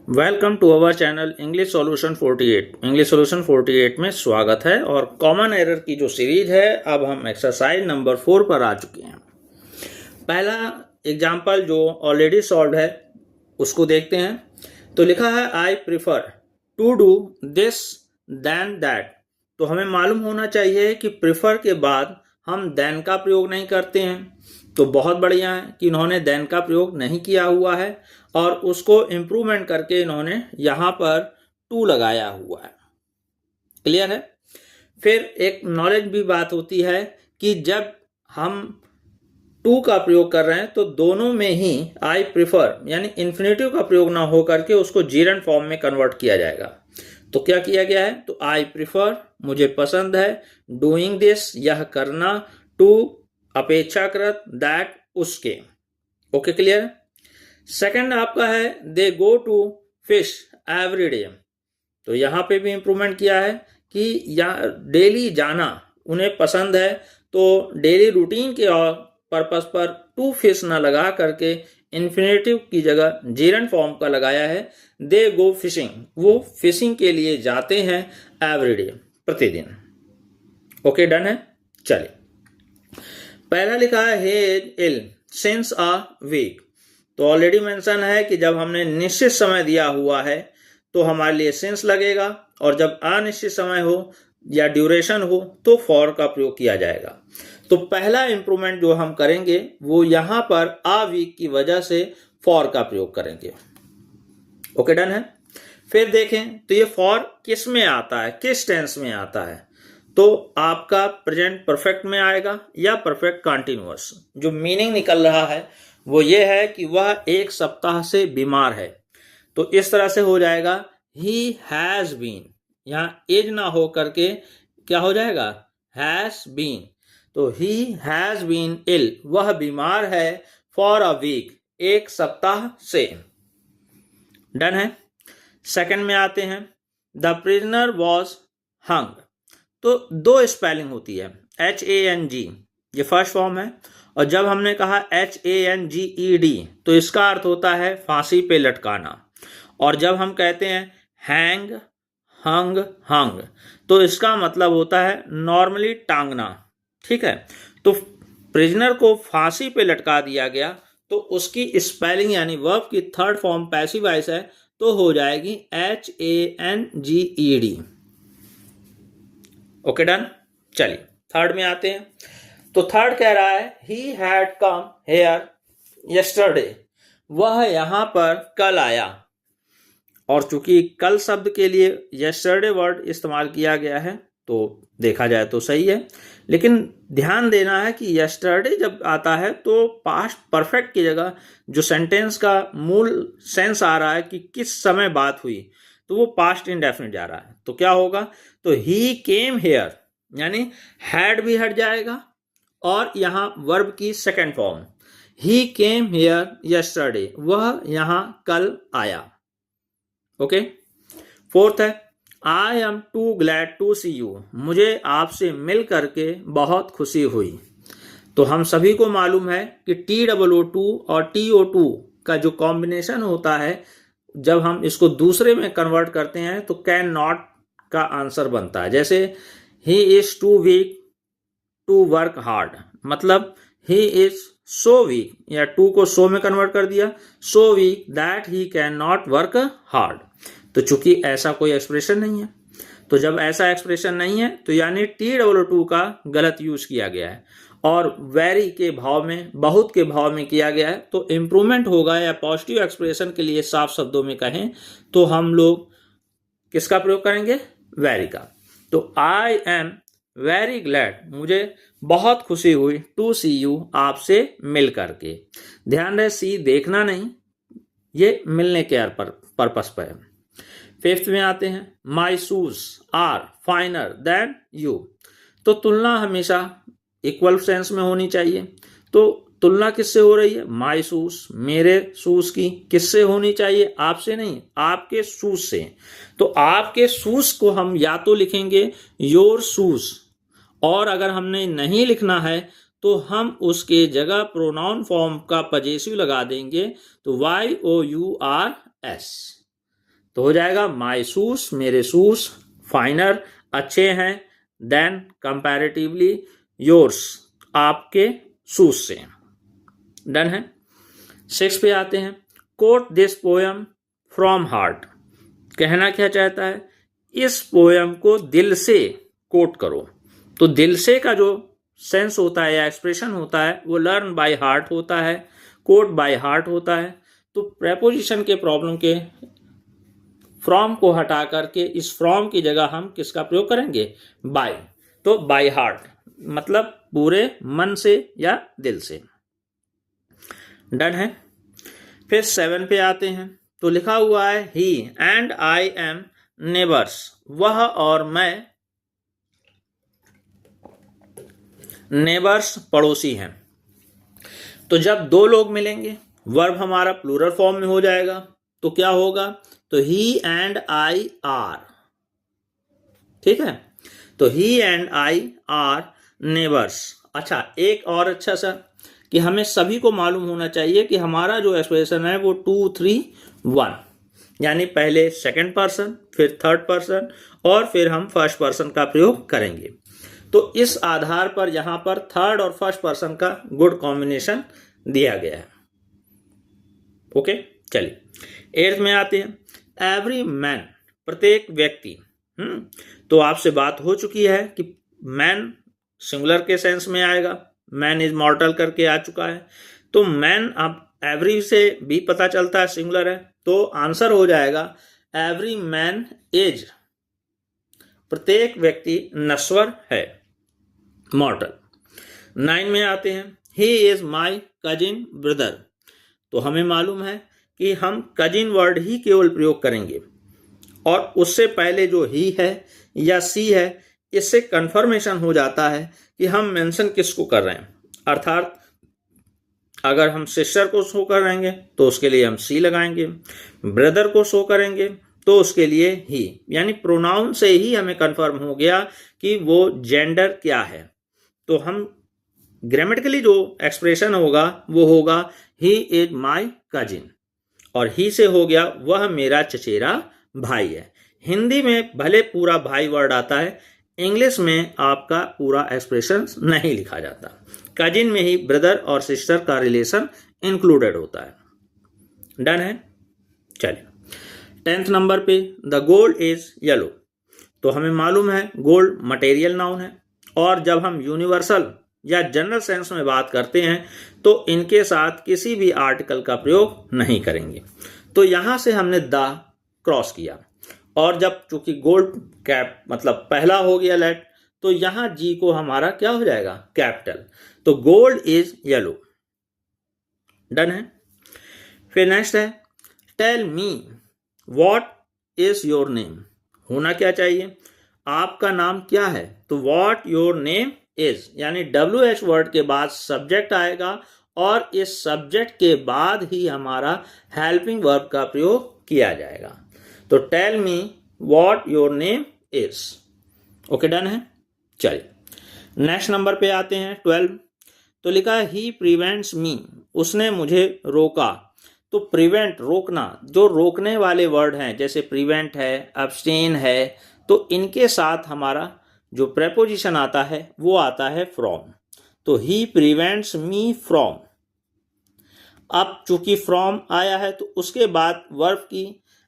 Welcome to our channel English solution 48। English solution 48 में स्वागत है। और कॉमन एरर की जो सीरीज है, अब हम एक्सरसाइज नंबर 4 पर आ चुके हैं। पहला एग्जाम्पल जो ऑलरेडी सॉल्व है उसको देखते हैं। तो लिखा है I prefer to do this than that. तो हमें मालूम होना चाहिए कि प्रिफर के बाद हम देन का प्रयोग नहीं करते हैं। तो बहुत बढ़िया है कि इन्होंने देन का प्रयोग नहीं किया हुआ है और उसको इम्प्रूवमेंट करके इन्होंने यहाँ पर टू लगाया हुआ है। क्लियर है। फिर एक नॉलेज भी बात होती है कि जब हम टू का प्रयोग कर रहे हैं तो दोनों में ही आई प्रिफर यानी इन्फिनेटिव का प्रयोग ना हो करके उसको जीरंड फॉर्म में कन्वर्ट किया जाएगा। तो क्या किया गया है, तो आई प्रिफर मुझे पसंद है, डूइंग दिस यह करना, टू अपेक्षाकृत, दैट उसके। Okay clear. सेकंड आपका है they go to fish every day. तो यहाँ पे भी इंप्रूवमेंट किया है कि यहाँ डेली जाना उन्हें पसंद है, तो डेली रूटीन के पर्पस पर टू फिश ना लगा करके इन्फिनेटिव की जगह जीरंड फॉर्म का लगाया है। दे गो फिशिंग, वो फिशिंग के लिए जाते हैं एवरी डे, प्रतिदिन। ओके डन है। चलिए, पहला लिखा है he is ill since a week। तो ऑलरेडी मेंशन है कि जब हमने निश्चित समय दिया हुआ है तो हमारे लिए सिंस लगेगा, और जब अनिश्चित समय हो या ड्यूरेशन हो तो फॉर का प्रयोग किया जाएगा। तो पहला इंप्रूवमेंट जो हम करेंगे वो यहां पर आ वीक की वजह से फॉर का प्रयोग करेंगे। ओके डन है। फिर देखें तो ये फॉर किस में आता है, किस टेंस में आता है। तो आपका प्रेजेंट परफेक्ट में आएगा या परफेक्ट कंटिन्यूअस। जो मीनिंग निकल रहा है वो ये है कि वह एक सप्ताह से बीमार है। तो इस तरह से हो जाएगा ही हैज बीन, यहाँ एज ना हो करके क्या हो जाएगा, हैज बीन। तो ही हैज बीन इल, वह बीमार है, फॉर अ वीक, एक सप्ताह से। डन है। सेकंड में आते हैं, द प्रिजनर वॉज हंग। तो दो स्पेलिंग होती है, HANG ये फर्स्ट फॉर्म है, और जब हमने कहा HANGED तो इसका अर्थ होता है फांसी पे लटकाना। और जब हम कहते हैं हैंग, हंग, हंग तो इसका मतलब होता है नॉर्मली टांगना। ठीक है। तो प्रिजनर को फांसी पे लटका दिया गया तो उसकी स्पेलिंग यानी वर्ब की थर्ड फॉर्म पैसिव वॉइस है तो हो जाएगी HANGED। Okay done. चलिए थर्ड में आते हैं। तो थर्ड कह रहा है he had come here yesterday, वह यहां पर कल आया। और चूंकि कल शब्द के लिए यस्टरडे वर्ड इस्तेमाल किया गया है तो देखा जाए तो सही है, लेकिन ध्यान देना है कि यस्टरडे जब आता है तो पास्ट परफेक्ट की जगह जो सेंटेंस का मूल सेंस आ रहा है कि किस समय बात हुई, तो वो पास्ट इंडेफिनिट जा रहा है। तो क्या होगा, तो ही केम हेयर यानी हैड भी हट जाएगा और यहां वर्ब की सेकेंड फॉर्म ही केम हेयर यस्टरडे, वह यहां कल आया। ओके। फोर्थ है I am too glad to see you, मुझे आपसे मिल करके बहुत खुशी हुई। तो हम सभी को मालूम है कि TOO2 और TO2 का जो कॉम्बिनेशन होता है जब हम इसको दूसरे में कन्वर्ट करते हैं तो कैन नॉट का आंसर बनता है। जैसे he is too weak to work hard, मतलब ही इज सो वीक, या टू को सो में कन्वर्ट कर दिया, so weak that he can not work hard. तो चूंकि ऐसा कोई एक्सप्रेशन नहीं है, तो जब ऐसा एक्सप्रेशन नहीं है तो यानी TOO2 का गलत यूज किया गया है और वेरी के भाव में, बहुत के भाव में किया गया है। तो इंप्रूवमेंट होगा, या पॉजिटिव एक्सप्रेशन के लिए साफ शब्दों में कहें तो हम लोग किसका प्रयोग करेंगे, वेरी का। तो आई एम वेरी ग्लैड, मुझे बहुत खुशी हुई, टू सी यू, आपसे मिल करके। ध्यान रहे सी देखना नहीं, ये मिलने के पर्पस पर है। फिफ्थ में आते हैं my shoes are finer than you. तो तुलना हमेशा इक्वल सेंस में होनी चाहिए। तो तुलना किससे हो रही है, माई शूज, मेरे शूज की, किससे होनी चाहिए, आपसे नहीं, आपके शूज से। तो आपके शूज को हम या तो लिखेंगे योर शूज, और अगर हमने नहीं लिखना है तो हम उसके जगह प्रोनाउन फॉर्म का पजेसिव लगा देंगे, तो YOURS। तो हो जाएगा माई शूज, मेरे शूज, फाइनर, अच्छे हैं, देन कंपैरेटिवली योर्स, आपके शूज से। डन है। 6 पे आते हैं, quote this poem from heart. कहना क्या चाहता है, इस पोयम को दिल से कोट करो। तो दिल से का जो सेंस होता है या एक्सप्रेशन होता है वो लर्न बाय हार्ट होता है, कोट बाय हार्ट होता है। तो प्रेपोजिशन के प्रॉब्लम के फ्रॉम को हटा करके इस फ्रॉम की जगह हम किसका प्रयोग करेंगे, बाय। तो बाय हार्ट मतलब पूरे मन से या दिल से। डन है। फिर 7 पे आते हैं, तो लिखा हुआ है ही एंड आई एम नेबर्स, वह और मैं नेबर्स पड़ोसी हैं। तो जब दो लोग मिलेंगे वर्ब हमारा प्लूरल फॉर्म में हो जाएगा, तो क्या होगा, तो ही एंड आई आर। ठीक है, तो ही एंड आई आर नेबर्स। अच्छा, एक और अच्छा सा कि हमें सभी को मालूम होना चाहिए कि हमारा जो एक्सप्रेशन है वो 2, 3, 1, यानी पहले सेकंड पर्सन, फिर थर्ड पर्सन और फिर हम फर्स्ट पर्सन का प्रयोग करेंगे। तो इस आधार पर यहां पर थर्ड और फर्स्ट पर्सन का गुड कॉम्बिनेशन दिया गया है। ओके, चलिए 8th में आते हैं, एवरी मैन, प्रत्येक व्यक्ति। तो आपसे बात हो चुकी है कि मैन सिंगुलर के सेंस में आएगा, मैन इज मॉर्टल करके आ चुका है। तो मैन, अब एवरी से भी पता चलता है सिंगुलर है, तो आंसर हो जाएगा एवरी मैन इज, प्रत्येक व्यक्ति नश्वर है, मॉर्टल। 9 में आते हैं, he is my cousin brother. तो हमें मालूम है कि हम कजिन वर्ड ही केवल प्रयोग करेंगे और उससे पहले जो ही है या सी है, इससे कंफर्मेशन हो जाता है कि हम मेंशन किसको कर रहे हैं। अर्थात अगर हम सिस्टर को शो करेंगे तो उसके लिए हम सी लगाएंगे, ब्रदर को शो करेंगे तो उसके लिए ही, यानी प्रोनाउन से ही हमें कंफर्म हो गया कि वो जेंडर क्या है। तो हम ग्रामेटिकली जो एक्सप्रेशन होगा वो होगा ही इज माई कजिन, और ही से हो गया वह मेरा चचेरा भाई है। हिंदी में भले पूरा भाई वर्ड आता है, इंग्लिश में आपका पूरा एक्सप्रेशन नहीं लिखा जाता, कजिन में ही ब्रदर और सिस्टर का रिलेशन इंक्लूडेड होता है। डन है। चलिए 10th नंबर पे, द गोल्ड इज येलो। तो हमें मालूम है गोल्ड मटेरियल नाउन है, और जब हम यूनिवर्सल या जनरल सेंस में बात करते हैं तो इनके साथ किसी भी आर्टिकल का प्रयोग नहीं करेंगे। तो यहां से हमने द क्रॉस किया, और जब चूंकि गोल्ड कैप मतलब पहला हो गया लेट, तो यहां जी को हमारा क्या हो जाएगा, कैपिटल। तो गोल्ड इज येलो। डन है। फिर नेक्स्ट है, tell me what is your name. होना क्या चाहिए, आपका नाम क्या है। तो व्हाट योर नेम इज, यानी WH वर्ड के बाद सब्जेक्ट आएगा और इस सब्जेक्ट के बाद ही हमारा हेल्पिंग वर्ब का प्रयोग किया जाएगा। तो tell me what your name is. Okay, done है। चलिए नेक्स्ट नंबर पे आते हैं 12। तो लिखा है ही प्रिवेंट्स मी, उसने मुझे रोका। तो प्रिवेंट रोकना, जो रोकने वाले वर्ड हैं जैसे प्रिवेंट है, अब्सटेन है, तो इनके साथ हमारा जो प्रेपोजिशन आता है वो आता है फ्रॉम। तो ही प्रिवेंट्स मी फ्रॉम। अब चूंकि फ्रॉम आया है तो उसके बाद वर्ब की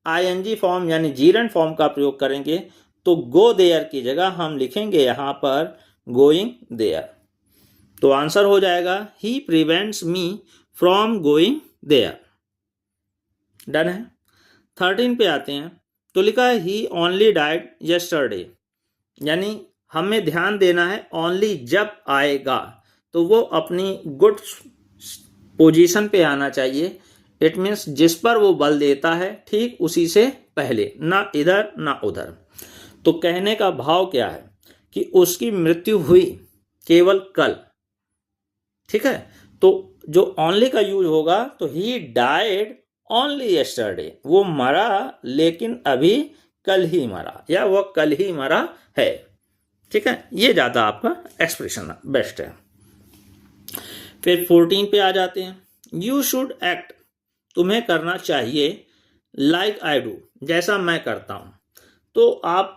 ING फॉर्म यानी जीरंड फॉर्म का प्रयोग करेंगे। तो गो देयर की जगह हम लिखेंगे यहां पर गोइंग देयर। तो आंसर हो जाएगा ही prevents me from going there. Done है। 13 पे आते हैं। तो लिखा है ही ओनली डाइड यस्टरडे, यानी हमें ध्यान देना है ओनली जब आएगा तो वो अपनी गुड पोजीशन पे आना चाहिए। इट मीन्स जिस पर वो बल देता है ठीक उसी से पहले, ना इधर ना उधर। तो कहने का भाव क्या है कि उसकी मृत्यु हुई केवल कल। ठीक है, तो जो ओनली का यूज होगा तो ही डाइड ओनली यस्टरडे, वो मरा लेकिन अभी कल ही मरा, या वो कल ही मरा है। ठीक है, ये ज्यादा आपका एक्सप्रेशन बेस्ट है। फिर 14 पे आ जाते हैं। यू शुड एक्ट, तुम्हें करना चाहिए, लाइक आई डू, जैसा मैं करता हूँ। तो आप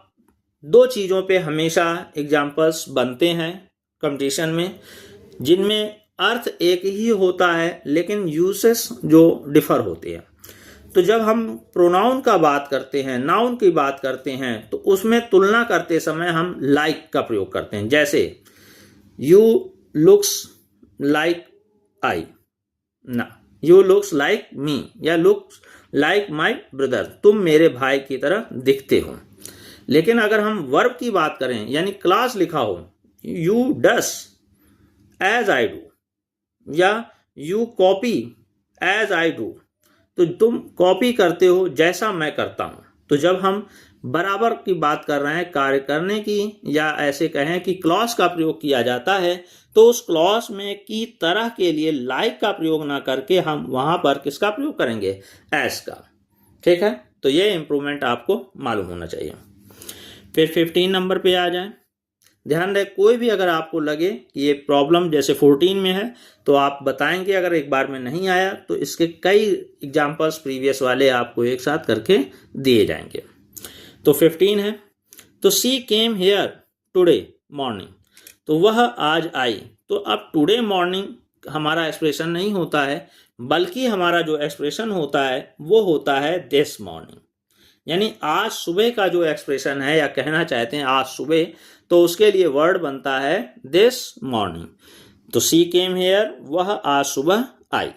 दो चीज़ों पे हमेशा एग्जाम्पल्स बनते हैं कंपटीशन में, जिनमें अर्थ एक ही होता है लेकिन यूसेस जो डिफर होते हैं। तो जब हम प्रोनाउन का बात करते हैं, नाउन की बात करते हैं, तो उसमें तुलना करते समय हम लाइक का प्रयोग करते हैं। जैसे यू लुक्स लाइक आई ना, यू लुक्स लाइक मी, या लुक्स लाइक माई ब्रदर, तुम मेरे भाई की तरह दिखते हो। लेकिन अगर हम वर्ब की बात करें, यानी क्लास लिखा हो, you does as I do, या you copy as I do, तो तुम कॉपी करते हो जैसा मैं करता हूं। तो जब हम बराबर की बात कर रहे हैं कार्य करने की, या ऐसे कहें कि क्लॉज का प्रयोग किया जाता है, तो उस क्लॉज में की तरह के लिए लाइक का प्रयोग ना करके हम वहां पर किसका प्रयोग करेंगे, एस का। ठीक है, तो ये इंप्रूवमेंट आपको मालूम होना चाहिए। फिर 15 नंबर पे आ जाए। ध्यान रहे, कोई भी अगर आपको लगे कि ये प्रॉब्लम जैसे 14 में है तो आप बताएंगे, अगर एक बार में नहीं आया तो इसके कई एग्जाम्पल्स प्रीवियस वाले आपको एक साथ करके दिए जाएंगे। तो 15 है, तो सी केम हेयर टुडे मॉर्निंग, तो वह आज आई। तो अब टुडे मॉर्निंग हमारा एक्सप्रेशन नहीं होता है, बल्कि हमारा जो एक्सप्रेशन होता है वो होता है दिस मॉर्निंग, यानी आज सुबह का जो एक्सप्रेशन है, या कहना चाहते हैं आज सुबह, तो उसके लिए वर्ड बनता है दिस मॉर्निंग। तो सी केम हेयर, वह आज सुबह आई।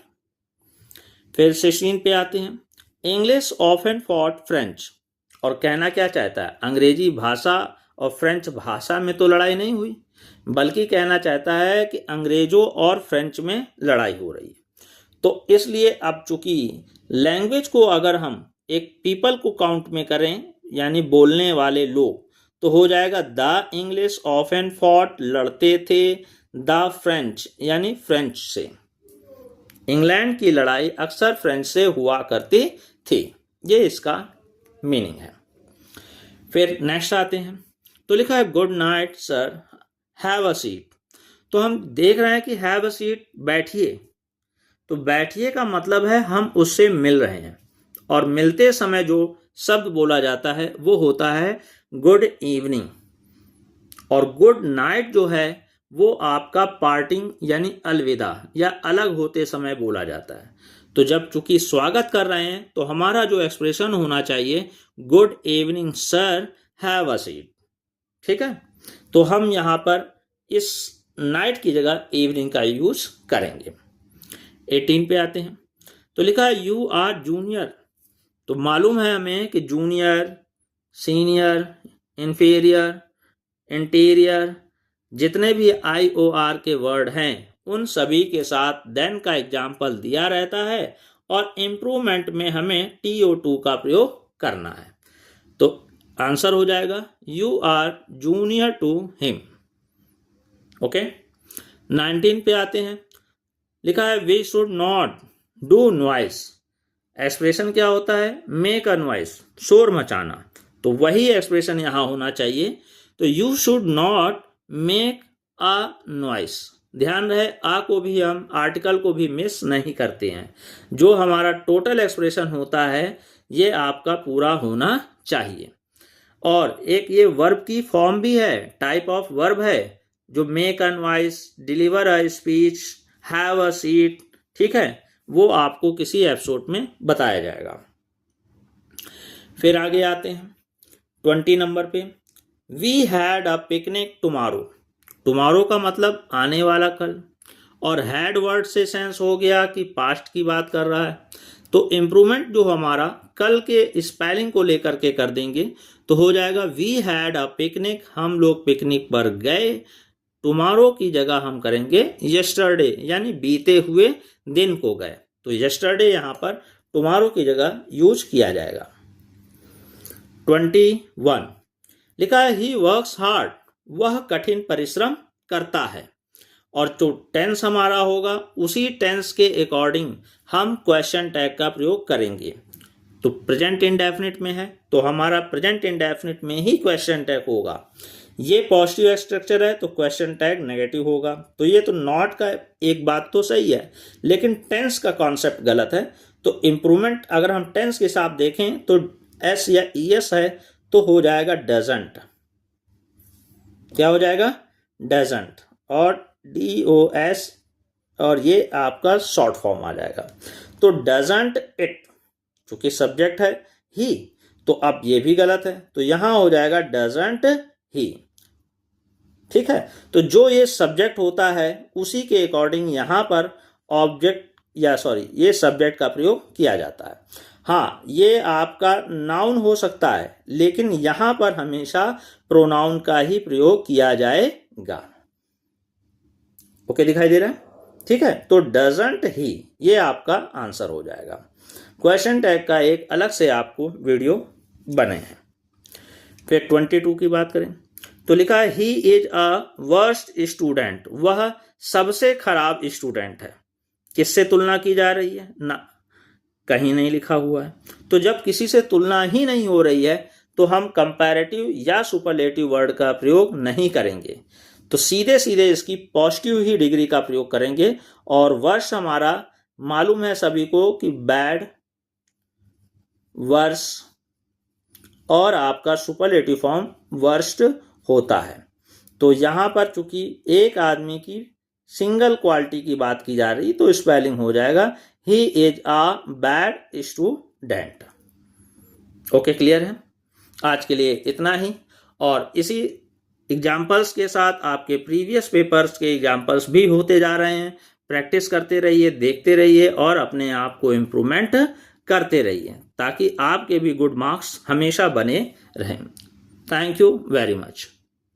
फिर 16 पे आते हैं। इंग्लिश ऑफन फॉट फ्रेंच, और कहना क्या चाहता है, अंग्रेजी भाषा और फ्रेंच भाषा में तो लड़ाई नहीं हुई, बल्कि कहना चाहता है कि अंग्रेजों और फ्रेंच में लड़ाई हो रही है। तो इसलिए अब चूंकि लैंग्वेज को अगर हम एक पीपल को काउंट में करें, यानी बोलने वाले लोग, तो हो जाएगा द इंग्लिश ऑफन फॉट, लड़ते थे, द फ्रेंच यानी फ्रेंच से। इंग्लैंड की लड़ाई अक्सर फ्रेंच से हुआ करती थी, ये इसका मीनिंग है। फिर नेक्स्ट आते हैं, तो लिखा है good night sir, have a seat. तो हम देख रहे हैं कि हैव अ सीट, बैठिए। तो बैठिए का मतलब है हम उससे मिल रहे हैं, और मिलते समय जो शब्द बोला जाता है वो होता है गुड इवनिंग। और गुड नाइट जो है वो आपका पार्टिंग यानी अलविदा या अलग होते समय बोला जाता है। तो जब चूंकि स्वागत कर रहे हैं तो हमारा जो एक्सप्रेशन होना चाहिए good evening sir, have a seat. ठीक है, तो हम यहाँ पर इस नाइट की जगह इवनिंग का यूज करेंगे। 18 पे आते हैं, तो लिखा है यू आर जूनियर। तो मालूम है हमें कि जूनियर, सीनियर, इंफीरियर, इंटीरियर, जितने भी IOR के वर्ड हैं उन सभी के साथ देन का एग्जाम्पल दिया रहता है, और इम्प्रूवमेंट में हमें TO2 का प्रयोग करना है। तो आंसर हो जाएगा you are junior to him. Okay, 19 पे आते हैं, लिखा है we should not do noise. Expression क्या होता है, मेक अ नॉइस, शोर मचाना। तो वही एक्सप्रेशन यहाँ होना चाहिए। तो you should not make a noise. ध्यान रहे, आ को भी हम आर्टिकल को भी मिस नहीं करते हैं। जो हमारा टोटल एक्सप्रेशन होता है ये आपका पूरा होना चाहिए। और एक ये वर्ब की फॉर्म भी है, टाइप ऑफ वर्ब है, जो make a noise, deliver a speech, have a seat, ठीक है, वो आपको किसी एपिसोड में बताया जाएगा। फिर आगे आते हैं 20 नंबर पे, we had a picnic tomorrow. Tomorrow का मतलब आने वाला कल, और हैड वर्ड से सेंस हो गया कि पास्ट की बात कर रहा है। तो इम्प्रूवमेंट जो हमारा कल के स्पेलिंग को लेकर के कर देंगे, तो हो जाएगा वी हैड अ पिकनिक, हम लोग पिकनिक पर गए। टुमारो की जगह हम करेंगे यस्टरडे, यानी बीते हुए दिन को गए। तो यस्टरडे यहाँ पर टुमारो की जगह यूज किया जाएगा। 21 लिखा है ही वर्क्स हार्ड, वह कठिन परिश्रम करता है। और जो टेंस हमारा होगा उसी टेंस के अकॉर्डिंग हम क्वेश्चन टैग का प्रयोग करेंगे। तो प्रेजेंट इंडेफिनिट में है तो हमारा प्रेजेंट इंडेफिनिट में ही क्वेश्चन टैग होगा। ये पॉजिटिव स्ट्रक्चर है तो क्वेश्चन टैग नेगेटिव होगा। तो ये तो नॉट का एक बात तो सही है, लेकिन टेंस का कॉन्सेप्ट गलत है। तो इम्प्रूवमेंट अगर हम टेंस के साथ देखें तो एस या ईएस है तो हो जाएगा डजंट। क्या हो जाएगा? डजंट। और DOS और ये आपका शॉर्ट फॉर्म आ जाएगा। तो डजंट इट, चूंकि सब्जेक्ट है ही, तो अब ये भी गलत है, तो यहां हो जाएगा डजंट ही। ठीक है, तो जो ये सब्जेक्ट होता है उसी के अकॉर्डिंग यहां पर ऑब्जेक्ट ये सब्जेक्ट का प्रयोग किया जाता है। हाँ, ये आपका नाउन हो सकता है, लेकिन यहां पर हमेशा प्रोनाउन का ही प्रयोग किया जाएगा। ओके, दिखाई दे रहा है? ठीक है, तो डजंट ही ये आपका आंसर हो जाएगा। क्वेश्चन टैग का एक अलग से आपको वीडियो बने हैं। फिर 22 की बात करें तो लिखा है he is a worst student, वह सबसे खराब स्टूडेंट है। किससे तुलना की जा रही है? ना, कहीं नहीं लिखा हुआ है। तो जब किसी से तुलना ही नहीं हो रही है तो हम कंपैरेटिव या सुपरलेटिव वर्ड का प्रयोग नहीं करेंगे, तो सीधे सीधे इसकी पॉजिटिव ही डिग्री का प्रयोग करेंगे। और वर्ष हमारा मालूम है सभी को कि बैड, वर्स और आपका सुपरलेटिव फॉर्म वर्स्ट होता है। तो यहां पर चूंकि एक आदमी की सिंगल क्वालिटी की बात की जा रही, तो स्पेलिंग हो जाएगा he is a bad student. Okay, clear है? आज के लिए इतना ही। और इसी एग्जाम्पल्स के साथ आपके प्रीवियस पेपर्स के एग्जाम्पल्स भी होते जा रहे हैं। प्रैक्टिस करते रहिए, देखते रहिए और अपने आप को इम्प्रूवमेंट करते रहिए, ताकि आपके भी गुड मार्क्स हमेशा बने रहें। Thank you very much.